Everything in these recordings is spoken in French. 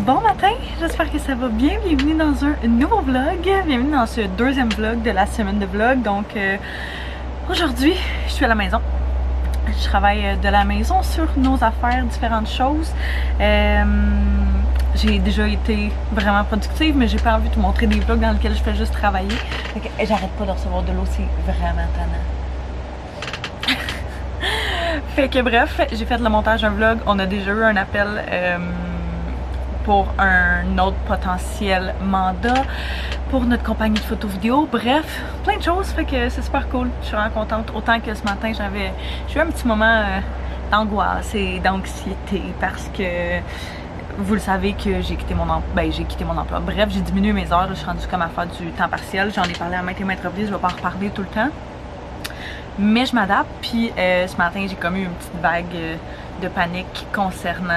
Bon matin, j'espère que ça va bien. Bienvenue dans un nouveau vlog. Bienvenue dans ce deuxième vlog de la semaine de vlog. Donc aujourd'hui, je suis à la maison. Je travaille de la maison sur nos affaires, différentes choses. J'ai déjà été vraiment productive, mais j'ai pas envie de vous montrer des vlogs dans lesquels je fais juste travailler. J'arrête pas de recevoir de l'eau, c'est vraiment tannant. Fait que bref, j'ai fait le montage d'un vlog. On a déjà eu un appel pour un autre potentiel mandat pour notre compagnie de photo-vidéo. Bref, plein de choses, fait que c'est super cool. Je suis vraiment contente. Autant que ce matin, j'ai eu un petit moment d'angoisse et d'anxiété parce que vous le savez que j'ai quitté mon emploi. Bref, j'ai diminué mes heures. Je suis rendue comme à faire du temps partiel. J'en ai parlé à maintes et maintes reprises. Je vais pas en reparler tout le temps. Mais je m'adapte, puis ce matin j'ai comme eu une petite vague de panique concernant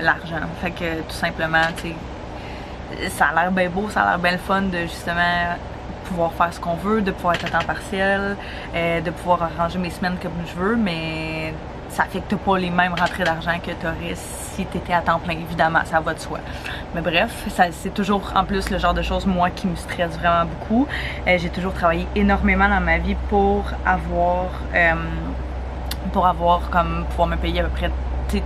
l'argent. Fait que tout simplement, tu sais, ça a l'air bien beau, ça a l'air bien le fun de justement pouvoir faire ce qu'on veut, de pouvoir être à temps partiel, de pouvoir arranger mes semaines comme je veux, mais ça affecte pas les mêmes rentrées d'argent que tu aurais si tu étais à temps plein, évidemment, ça va de soi. Mais bref, c'est toujours en plus le genre de choses, moi, qui me stresse vraiment beaucoup. J'ai toujours travaillé énormément dans ma vie pour avoir comme pouvoir me payer à peu près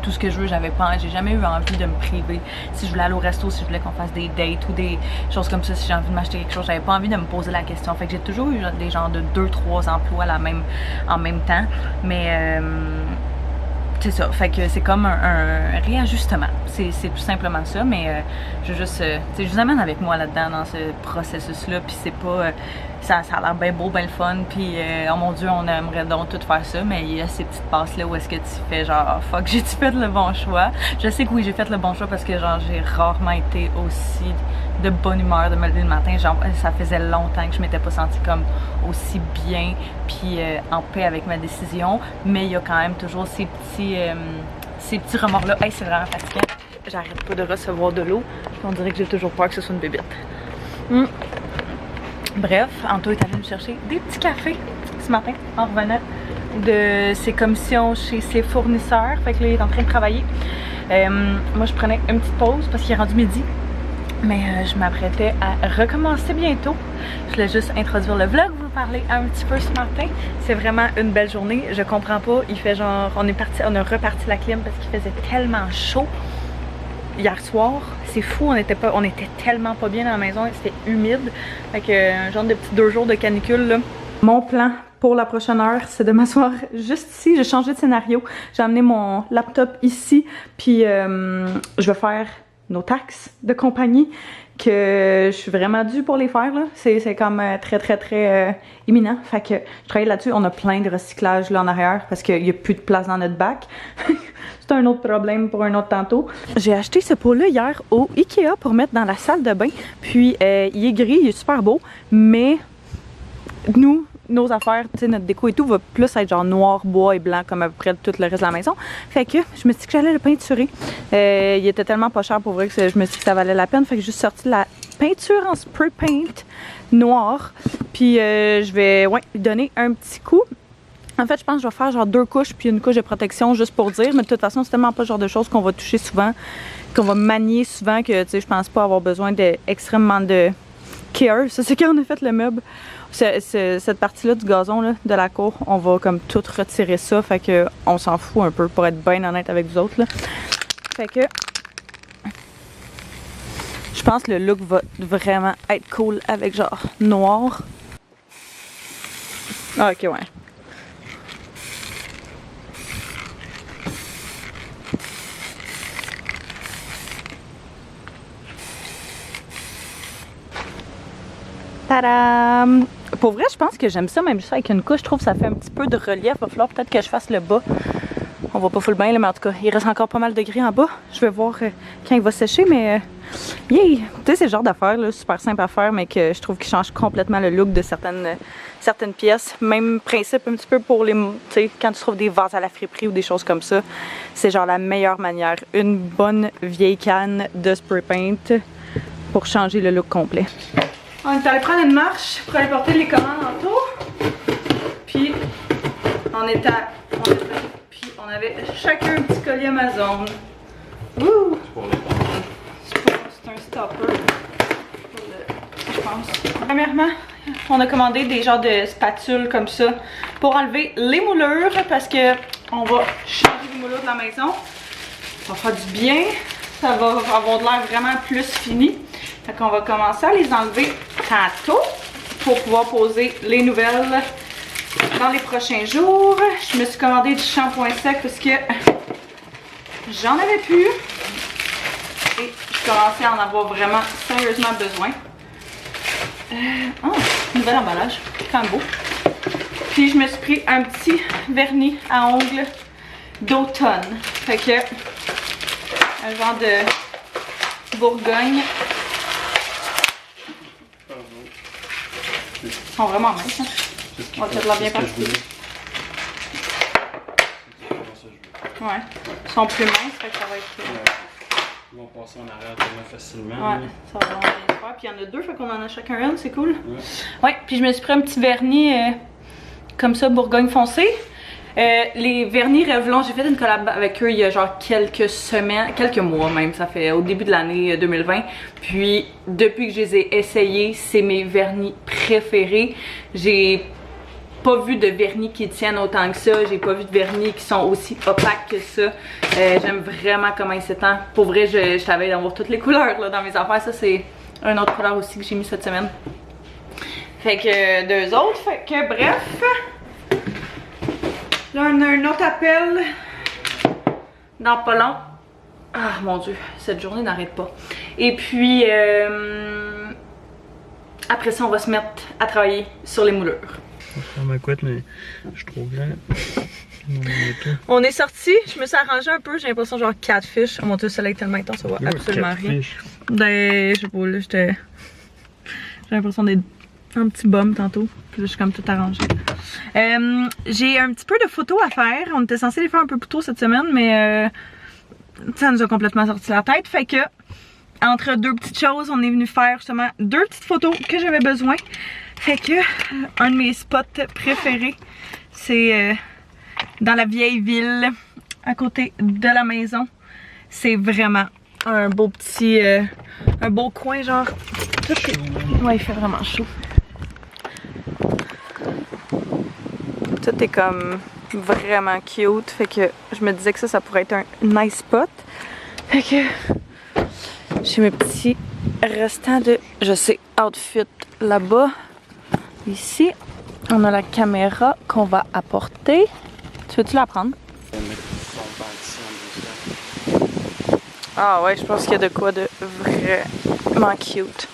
tout ce que je veux. J'ai jamais eu envie de me priver. Si je voulais aller au resto, si je voulais qu'on fasse des dates ou des choses comme ça, si j'ai envie de m'acheter quelque chose, j'avais pas envie de me poser la question. Fait que j'ai toujours eu des genres de 2-3 emplois en même temps. Mais c'est ça, fait que c'est comme un réajustement, c'est tout simplement ça, mais je veux juste, je vous amène avec moi là-dedans dans ce processus-là, puis c'est pas, ça a l'air bien beau, bien le fun, puis oh mon Dieu, on aimerait donc tout faire ça, mais il y a ces petites passes-là où est-ce que tu fais genre, oh, fuck, j'ai-tu fait le bon choix? Je sais que oui, j'ai fait le bon choix parce que genre, j'ai rarement été aussi de bonne humeur de me lever le matin. Genre, ça faisait longtemps que je m'étais pas sentie comme aussi bien puis en paix avec ma décision, mais il y a quand même toujours ces petits remords là. Hey, c'est vraiment fatigant, j'arrête pas de recevoir de l'eau, on dirait que j'ai toujours peur que ce soit une bébête. Bref, Anto est allé me chercher des petits cafés ce matin en revenant de ses commissions chez ses fournisseurs. Fait que là, il est en train de travailler. Moi, je prenais une petite pause parce qu'il est rendu midi. Mais je m'apprêtais à recommencer bientôt. Je voulais juste introduire le vlog, vous parler un petit peu ce matin. C'est vraiment une belle journée. Je comprends pas, il fait genre, on a reparti la clim parce qu'il faisait tellement chaud hier soir. C'est fou, on était tellement pas bien dans la maison, c'était humide. Fait que un genre de petits 2 jours de canicule là. Mon plan pour la prochaine heure, c'est de m'asseoir juste ici. J'ai changé de scénario. J'ai amené mon laptop ici, puis je vais faire nos taxes de compagnie que je suis vraiment due pour les faire là. C'est comme très imminent. Fait que je travaille là-dessus. On a plein de recyclage là en arrière parce qu'il n'y a plus de place dans notre bac. C'est un autre problème pour un autre tantôt. J'ai acheté ce pot-là hier au Ikea pour mettre dans la salle de bain. Puis il est gris, il est super beau, mais nos affaires, tu sais, notre déco et tout va plus être genre noir, bois et blanc comme à peu près tout le reste de la maison. Fait que je me suis dit que j'allais le peinturer. Il était tellement pas cher pour vrai que je me suis dit que ça valait la peine. Fait que j'ai juste sorti la peinture en spray paint noir. Puis je vais lui donner un petit coup. En fait, je pense que je vais faire genre 2 couches puis une couche de protection juste pour dire. Mais de toute façon, c'est tellement pas le genre de choses qu'on va toucher souvent, qu'on va manier souvent que, tu sais, je pense pas avoir besoin d'extrêmement de care. Ça, c'est quand on a fait le meuble. Cette partie-là du gazon là, de la cour, on va comme tout retirer ça, fait que on s'en fout un peu pour être bien honnête avec vous autres là. Fait que je pense que le look va vraiment être cool avec genre noir. Ah, ok, ouais. Tadam! Pour vrai, je pense que j'aime ça, même juste avec une couche. Je trouve que ça fait un petit peu de relief. Il va falloir peut-être que je fasse le bas. On voit pas full bien, mais en tout cas, il reste encore pas mal de gris en bas. Je vais voir quand il va sécher, mais yeah! Tu sais, c'est le genre d'affaire super simple à faire, mais que je trouve qu'il change complètement le look de certaines pièces. Même principe un petit peu pour les, tu sais, quand tu trouves des vases à la friperie ou des choses comme ça. C'est genre la meilleure manière. Une bonne vieille canne de spray paint pour changer le look complet. On est allé prendre une marche pour aller porter les commandes en tour. Puis on avait chacun un petit colis Amazon. Wouh! C'est pour topper. Je pense. Premièrement, on a commandé des genres de spatules comme ça pour enlever les moulures parce que on va changer les moulures de la maison. Ça va faire du bien. Ça va avoir de l'air vraiment plus fini. Fait qu'on va commencer à les enlever tantôt pour pouvoir poser les nouvelles dans les prochains jours. Je me suis commandé du shampoing sec parce que j'en avais plus. Et je commençais à en avoir vraiment sérieusement besoin. Oh, nouvel emballage, quand même beau. Puis je me suis pris un petit vernis à ongles d'automne. Fait que un genre de Bourgogne. Ils sont vraiment minces. Hein? On va peut-être la bien partir. Ouais. Ils sont plus minces, fait que ça va être. Ils vont passer en arrière tellement facilement. Ouais, ça va vraiment bien se faire. Puis il y en a deux, fait qu'on en a chacun une, c'est cool. Ouais, puis je me suis pris un petit vernis comme ça, Bourgogne foncé. Les vernis Revlon, j'ai fait une collab avec eux il y a genre quelques semaines, quelques mois même, ça fait au début de l'année 2020. Puis depuis que je les ai essayés, c'est mes vernis préférés. J'ai pas vu de vernis qui tiennent autant que ça, j'ai pas vu de vernis qui sont aussi opaques que ça. J'aime vraiment comment ils s'étendent. Pour vrai, je savais d'avoir toutes les couleurs là, dans mes affaires. Ça, c'est une autre couleur aussi que j'ai mis cette semaine. Fait que deux autres, fait que bref. Là, on a un autre appel dans pas long. Ah mon dieu, cette journée n'arrête pas. Et puis, après ça, on va se mettre à travailler sur les moulures. Je vais faire ma couette, mais je suis trop grand. On est sorti, je me suis arrangée un peu, j'ai l'impression genre 4 fiches. Oh mon dieu, le soleil est tellement intense, ça voit absolument rien. Ben, je sais pas, là, j'ai l'impression d'être un petit bum tantôt. Puis là, je suis comme tout arrangée. J'ai un petit peu de photos à faire. On était censé les faire un peu plus tôt cette semaine, mais ça nous a complètement sorti la tête. Fait que, entre deux petites choses, on est venu faire justement 2 petites photos que j'avais besoin. Fait que, un de mes spots préférés, c'est dans la vieille ville, à côté de la maison. C'est vraiment un beau petit, un beau coin, genre. Ouais, il fait vraiment chaud. Tout est comme vraiment cute. Fait que je me disais que ça pourrait être un nice spot. Fait que j'ai mes petits restants de, je sais, outfit là-bas. Ici, on a la caméra qu'on va apporter. Tu veux-tu la prendre? Ah ouais, je pense qu'il y a de quoi de vraiment cute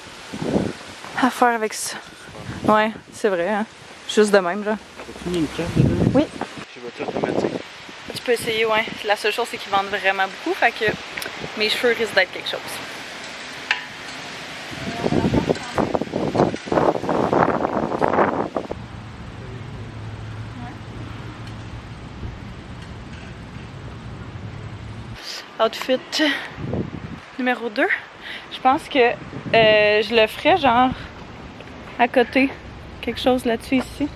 à faire avec ça. Ouais, c'est vrai, hein? Juste de même, genre. Il y a une carte dedans? Oui. J'ai voiture automatique. Tu peux essayer, ouais. La seule chose, c'est qu'ils vendent vraiment beaucoup, fait que mes cheveux risquent d'être quelque chose. Outfit numéro 2. Je pense que je le ferais genre à côté. Quelque chose là-dessus ici.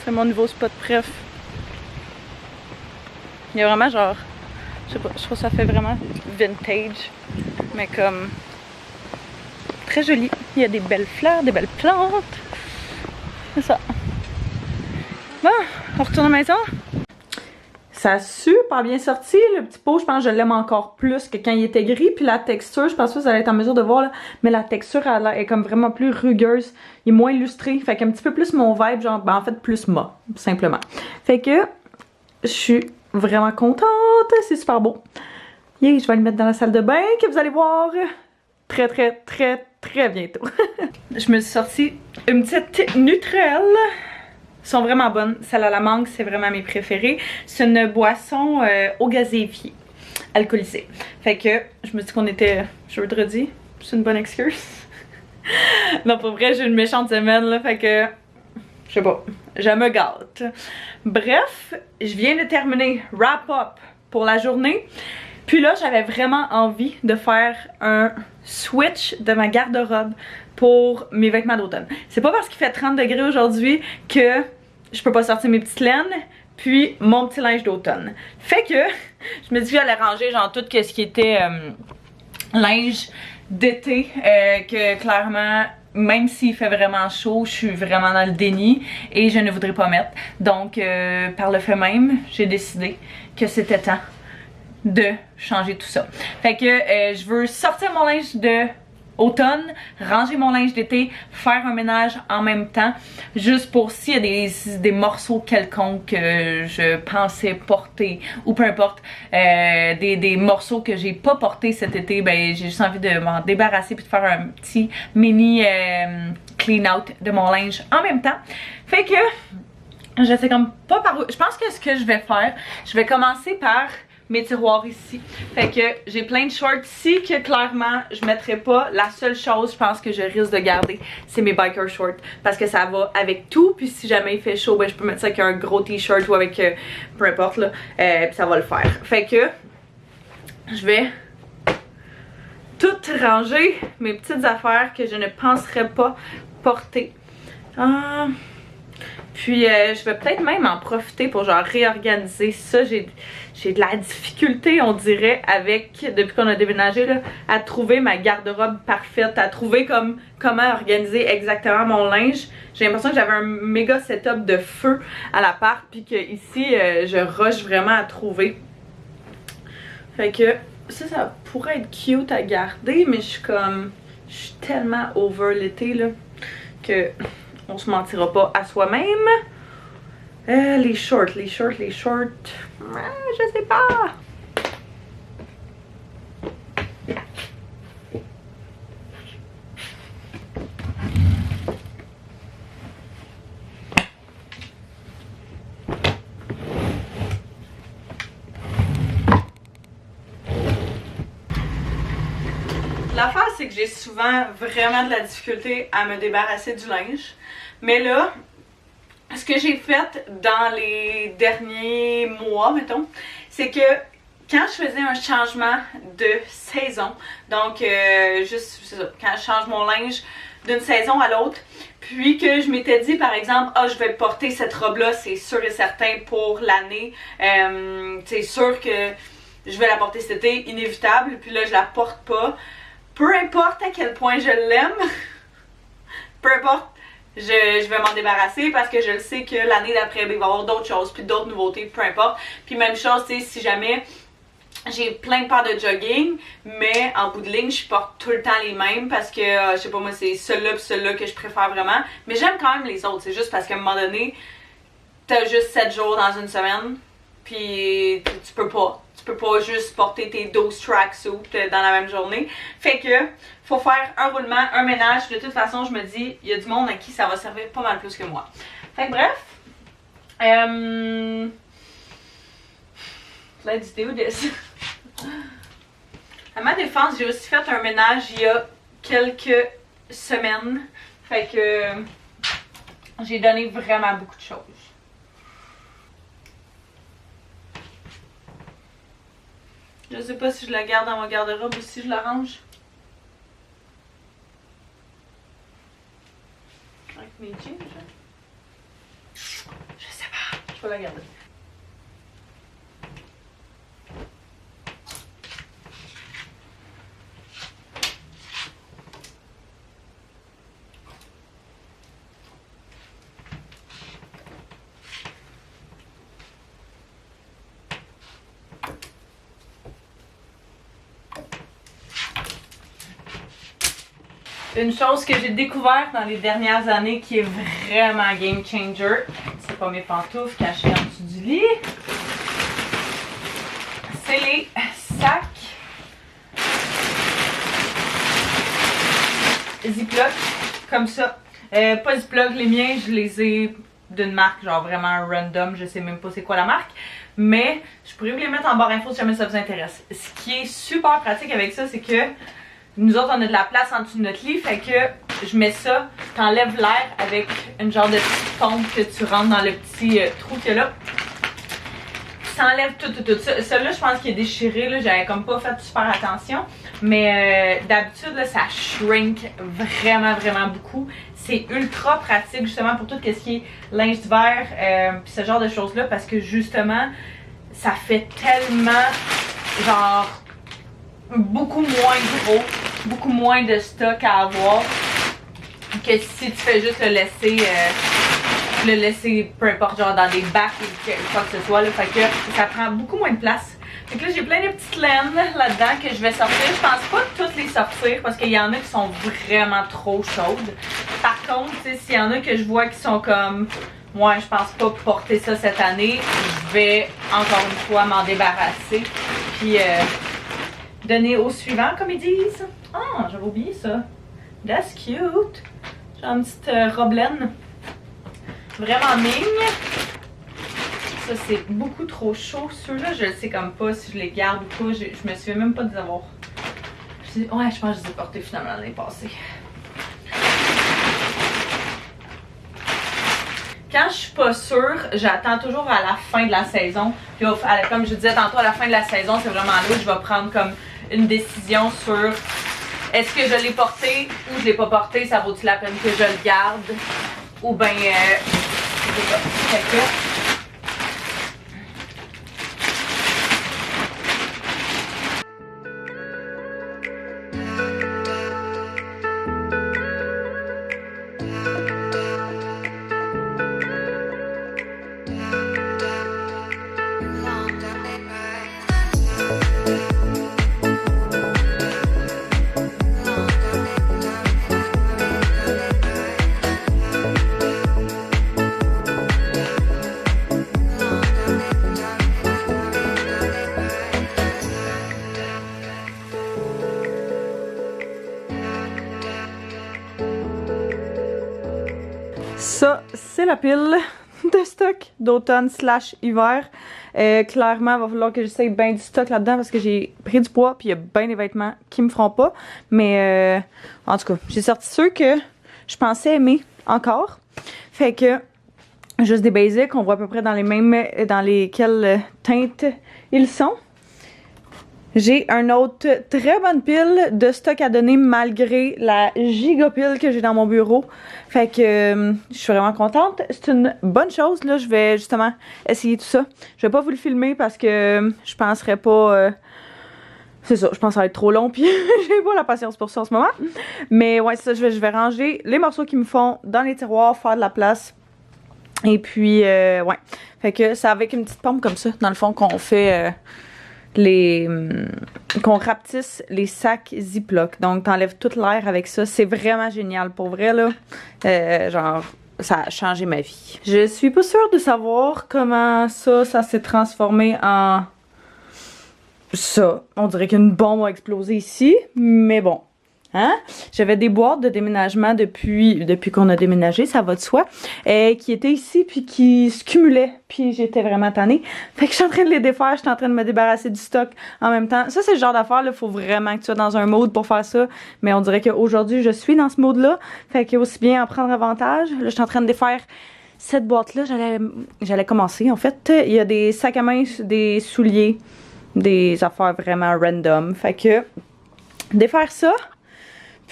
C'est mon nouveau spot préf. Il y a vraiment genre, je sais pas, je trouve que ça fait vraiment vintage, mais comme très joli. Il y a des belles fleurs, des belles plantes. C'est ça. Bon, on retourne à la maison. Ça a super bien sorti. Le petit pot, je pense que je l'aime encore plus que quand il était gris. Puis la texture, je pense pas que vous allez être en mesure de voir là, mais la texture elle est comme vraiment plus rugueuse. Il est moins illustré. Fait qu'un petit peu plus mon vibe, genre, ben en fait plus moi, simplement. Fait que je suis vraiment contente. C'est super beau. Yeah, je vais le mettre dans la salle de bain que vous allez voir très bientôt. Je me suis sorti une petite Nutrelle. Elles sont vraiment bonnes. Celle à la mangue, c'est vraiment mes préférées. C'est une boisson au gazéifié, alcoolisée. Fait que je me dis qu'on était jeudi. C'est une bonne excuse. Non, pour vrai, j'ai une méchante semaine là. Fait que je sais pas, je me gâte. Bref, je viens de terminer wrap-up pour la journée. Puis là, j'avais vraiment envie de faire un switch de ma garde-robe pour mes vêtements d'automne. C'est pas parce qu'il fait 30 degrés aujourd'hui que je peux pas sortir mes petites laines puis mon petit linge d'automne. Fait que je me dis que j'allais ranger genre tout ce qui était linge d'été, que clairement, même s'il fait vraiment chaud, je suis vraiment dans le déni et je ne voudrais pas mettre. Donc par le fait même, j'ai décidé que c'était temps de changer tout ça. Fait que je veux sortir mon linge de automne, ranger mon linge d'été, faire un ménage en même temps, juste pour s'il y a des morceaux quelconques que je pensais porter, ou peu importe, des morceaux que j'ai pas portés cet été, ben j'ai juste envie de m'en débarrasser puis de faire un petit mini clean out de mon linge en même temps. Fait que je sais comme pas par où. Je pense que ce que je vais faire, je vais commencer par mes tiroirs ici. Fait que j'ai plein de shorts ici que clairement je mettrai pas. La seule chose je pense que je risque de garder, c'est mes biker shorts. Parce que ça va avec tout. Puis si jamais il fait chaud, ben je peux mettre ça avec un gros t-shirt ou avec peu importe là. Puis ça va le faire. Fait que je vais tout ranger mes petites affaires que je ne penserais pas porter. Puis je vais peut-être même en profiter pour genre réorganiser ça. J'ai de la difficulté, on dirait, depuis qu'on a déménagé là, à trouver ma garde-robe parfaite, à trouver comment organiser exactement mon linge. J'ai l'impression que j'avais un méga setup de feu à l'appart, puis que ici je rush vraiment à trouver. Fait que ça pourrait être cute à garder, mais je suis tellement over l'été là que on se mentira pas à soi-même. Les shorts. Je sais pas. L'affaire, c'est que j'ai souvent vraiment de la difficulté à me débarrasser du linge. Mais là, ce que j'ai fait dans les derniers mois, mettons, c'est que quand je faisais un changement de saison, donc juste c'est ça, quand je change mon linge d'une saison à l'autre, puis que je m'étais dit par exemple, je vais porter cette robe-là, c'est sûr et certain pour l'année, c'est sûr que je vais la porter cet été, inévitable, puis là je la porte pas. Peu importe à quel point je l'aime, peu importe, je vais m'en débarrasser parce que je le sais que l'année d'après, il va y avoir d'autres choses, puis d'autres nouveautés, peu importe. Puis même chose, tu sais, si jamais j'ai plein de paires de jogging, mais en bout de ligne, je porte tout le temps les mêmes parce que, je sais pas moi, c'est ceux-là pis ceux-là que je préfère vraiment. Mais j'aime quand même les autres, c'est juste parce qu'à un moment donné, t'as juste 7 jours dans une semaine, puis tu peux pas juste porter tes 12 tracksuits dans la même journée. Fait que faut faire un roulement, un ménage. De toute façon, je me dis, il y a du monde à qui ça va servir pas mal plus que moi. Fait que bref. Let's do this. À ma défense, j'ai aussi fait un ménage il y a quelques semaines. Fait que j'ai donné vraiment beaucoup de choses. Je sais pas si je la garde dans mon garde-robe ou si je la range. Avec mes jeans, je sais pas. Je vais la garder. Une chose que j'ai découvert dans les dernières années qui est vraiment game changer, c'est pas mes pantoufles cachées en dessous du lit, c'est les sacs Ziploc, comme ça. Pas Ziploc, les miens, je les ai d'une marque genre vraiment random, je sais même pas c'est quoi la marque. Mais je pourrais vous les mettre en barre info si jamais ça vous intéresse. Ce qui est super pratique avec ça, c'est que nous autres, on a de la place en dessous de notre lit, fait que je mets ça, t'enlèves l'air avec une genre de petite pompe que tu rentres dans le petit trou qu'il y a là. ça enlève tout. Celui-là, je pense qu'il est déchiré, j'avais comme pas fait super attention. Mais d'habitude, ça shrink vraiment beaucoup. C'est ultra pratique justement pour tout ce qui est linge d'hiver, puis ce genre de choses-là, parce que justement, ça fait tellement, genre, beaucoup moins gros, beaucoup moins de stock à avoir, que si tu fais juste le laisser peu importe, genre dans des bacs ou quoi que ce soit, là, fait que ça prend beaucoup moins de place. Fait que là, j'ai plein de petites laines là-dedans que je vais sortir. Je pense pas toutes les sortir parce qu'il y en a qui sont vraiment trop chaudes. Par contre, s'il y en a que je vois qui sont comme, moi, je pense pas porter ça cette année, je vais encore une fois m'en débarrasser. Puis donner au suivant, comme ils disent. Ah, j'avais oublié ça. That's cute. J'ai une petite robe laine. Vraiment migne. Ça, c'est beaucoup trop chaud. Ceux-là, je ne sais comme pas si je les garde ou pas. Je me souviens même pas de les avoir. Ouais, je pense que je les ai portés finalement l'année passée. Quand je suis pas sûre, j'attends toujours à la fin de la saison. Puis comme je disais tantôt, à la fin de la saison, c'est vraiment là où je vais prendre comme une décision sur est-ce que je l'ai porté ou je l'ai pas porté, ça vaut-il la peine que je le garde? Ou ben, je sais pas. Fait que, ça, c'est la pile de stock d'automne/hiver. Clairement, il va falloir que j'essaye bien du stock là-dedans parce que j'ai pris du poids puis il y a bien des vêtements qui me feront pas. Mais en tout cas, j'ai sorti ceux que je pensais aimer encore. Fait que juste des basics, on voit à peu près dans les mêmes, dans lesquelles teintes ils sont. J'ai un autre très bonne pile de stock à donner malgré la giga pile que j'ai dans mon bureau. Fait que je suis vraiment contente. C'est une bonne chose. Là, je vais justement essayer tout ça. Je vais pas vous le filmer parce que je penserais pas... c'est ça, je pense que ça va être trop long puis j'ai pas la patience pour ça en ce moment. Mais ouais, c'est ça, je vais ranger les morceaux qui me font dans les tiroirs, faire de la place. Et puis, ouais. Fait que c'est avec une petite pompe comme ça, dans le fond, qu'on fait... qu'on rapetisse les sacs Ziploc. Donc t'enlèves tout l'air avec ça. C'est vraiment génial pour vrai là. Genre ça a changé ma vie. Je suis pas sûre de savoir comment ça s'est transformé en ça. On dirait qu'une bombe a explosé ici. Mais bon. Hein? J'avais des boîtes de déménagement depuis qu'on a déménagé, ça va de soi, qui étaient ici puis qui se cumulaient, puis j'étais vraiment tannée. Fait que je suis en train de les défaire, je suis en train de me débarrasser du stock en même temps. Ça, c'est le genre d'affaire, là, faut vraiment que tu sois dans un mode pour faire ça, mais on dirait qu'aujourd'hui, je suis dans ce mode-là, fait que aussi bien en prendre avantage. Là, je suis en train de défaire cette boîte-là, j'allais commencer, en fait. Il y a des sacs à main, des souliers, des affaires vraiment random, fait que défaire ça.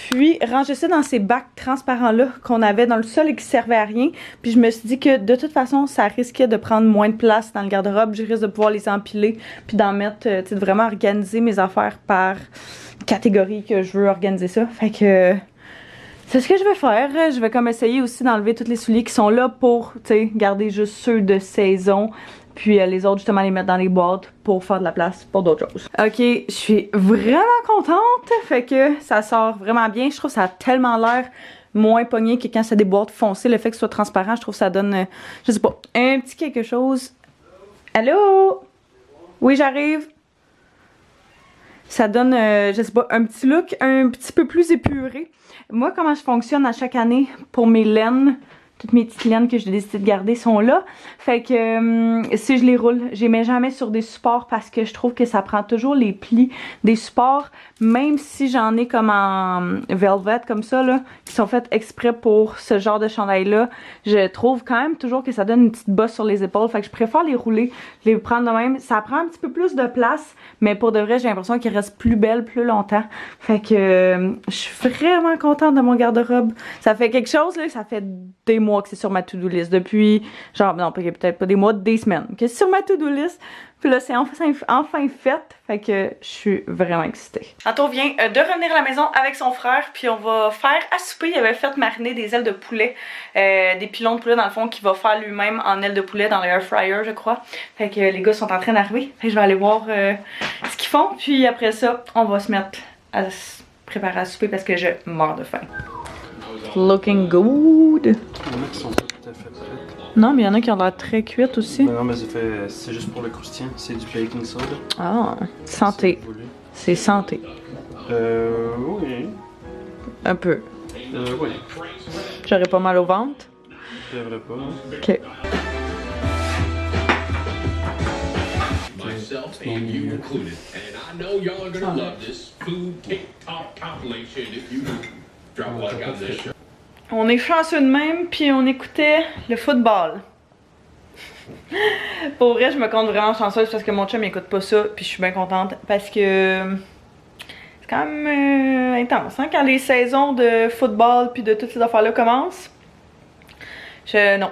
Puis, ranger ça dans ces bacs transparents-là qu'on avait dans le sol et qui servaient à rien. Puis, je me suis dit que de toute façon, ça risquait de prendre moins de place dans le garde-robe. Je risque de pouvoir les empiler puis d'en mettre, tu sais, de vraiment organiser mes affaires par catégorie que je veux organiser ça. Fait que c'est ce que je vais faire. Je vais comme essayer aussi d'enlever tous les souliers qui sont là pour, tu sais, garder juste ceux de saison. Puis les autres, justement, les mettre dans les boîtes pour faire de la place pour d'autres choses. Ok, je suis vraiment contente. Fait que ça sort vraiment bien. Je trouve que ça a tellement l'air moins pogné que quand c'est des boîtes foncées. Le fait que ce soit transparent, je trouve que ça donne, je sais pas, un petit quelque chose. Allô? Oui, j'arrive. Ça donne, je sais pas, un petit look un petit peu plus épuré. Moi, comment je fonctionne à chaque année pour mes laines Toutes mes petites laines que j'ai décidé de garder sont là. Fait que si je les roule, je les mets jamais sur des supports parce que je trouve que ça prend toujours les plis des supports. Même si j'en ai comme en velvet comme ça, là, qui sont faites exprès pour ce genre de chandail-là, je trouve quand même toujours que ça donne une petite bosse sur les épaules. Fait que je préfère les rouler, les prendre de même. Ça prend un petit peu plus de place, mais pour de vrai, j'ai l'impression qu'ils restent plus belles plus longtemps. Fait que je suis vraiment contente de mon garde-robe. Ça fait quelque chose, là, ça fait des mois que c'est sur ma to-do list. Depuis, genre, non, peut-être pas des mois, des semaines. Que c'est sur ma to-do list. Puis là, c'est enfin fait. Fait que je suis vraiment excitée. Anto vient de revenir à la maison avec son frère. Puis on va faire à souper. Il avait fait mariner des ailes de poulet. Des pilons de poulet dans le fond qu'il va faire lui-même en ailes de poulet dans l'air fryer, je crois. Fait que les gars sont en train d'arriver. Fait que je vais aller voir ce qu'ils font. Puis après ça, on va se mettre à se préparer à souper parce que je meurs de faim. Looking good. Il y en a qui sont pas tout à fait prêtes. Non, mais il y en a qui ont l'air très cuites aussi. Ben non, mais c'est juste pour le croustillant. C'est du baking soda. Ah, santé. C'est santé. Oui. Un peu. Oui. J'aurais pas mal au ventre. Je devrais pas. Hein. Ok. Myself and you included, and I know y'all are gonna love this food TikTok compilation if you drop a like on this show. On est chanceux de même, puis on écoutait le football. Pour vrai, je me compte vraiment chanceuse parce que mon chum écoute pas ça, puis je suis bien contente parce que c'est quand même intense, hein, quand les saisons de football puis de toutes ces affaires-là commencent. Non.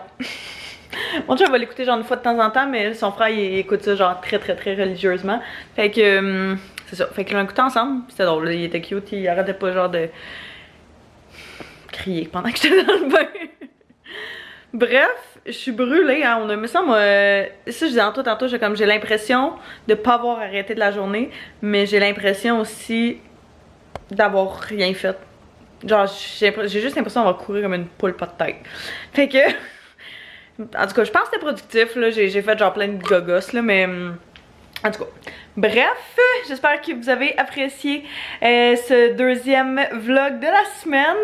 Mon chum va l'écouter genre une fois de temps en temps, mais son frère il écoute ça genre très religieusement. Fait que c'est ça. Fait que l'on écoutait ensemble, c'était drôle, là, il était cute, il arrêtait pas genre de crier pendant que j'étais dans le bain. Bref, je suis brûlée, hein, on a mis ça, moi, ça je disais tantôt, j'ai l'impression de pas avoir arrêté de la journée, mais j'ai l'impression aussi d'avoir rien fait. Genre, j'ai juste l'impression d'avoir couru comme une poule pas de tête. Fait que, en tout cas, je pense que c'était productif, là, j'ai fait genre plein de gogos, là, mais... En tout cas, bref, j'espère que vous avez apprécié ce deuxième vlog de la semaine.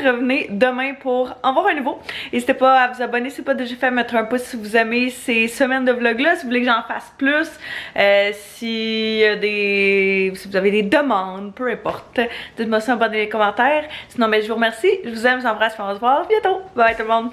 Revenez demain pour en voir un nouveau. N'hésitez pas à vous abonner si ce n'est pas déjà fait, à mettre un pouce si vous aimez ces semaines de vlog-là, si vous voulez que j'en fasse plus, si vous avez des demandes, peu importe. Dites-moi ça en bas dans les commentaires. Sinon, ben, je vous remercie, je vous aime, je vous embrasse, on se voit bientôt. Bye tout le monde!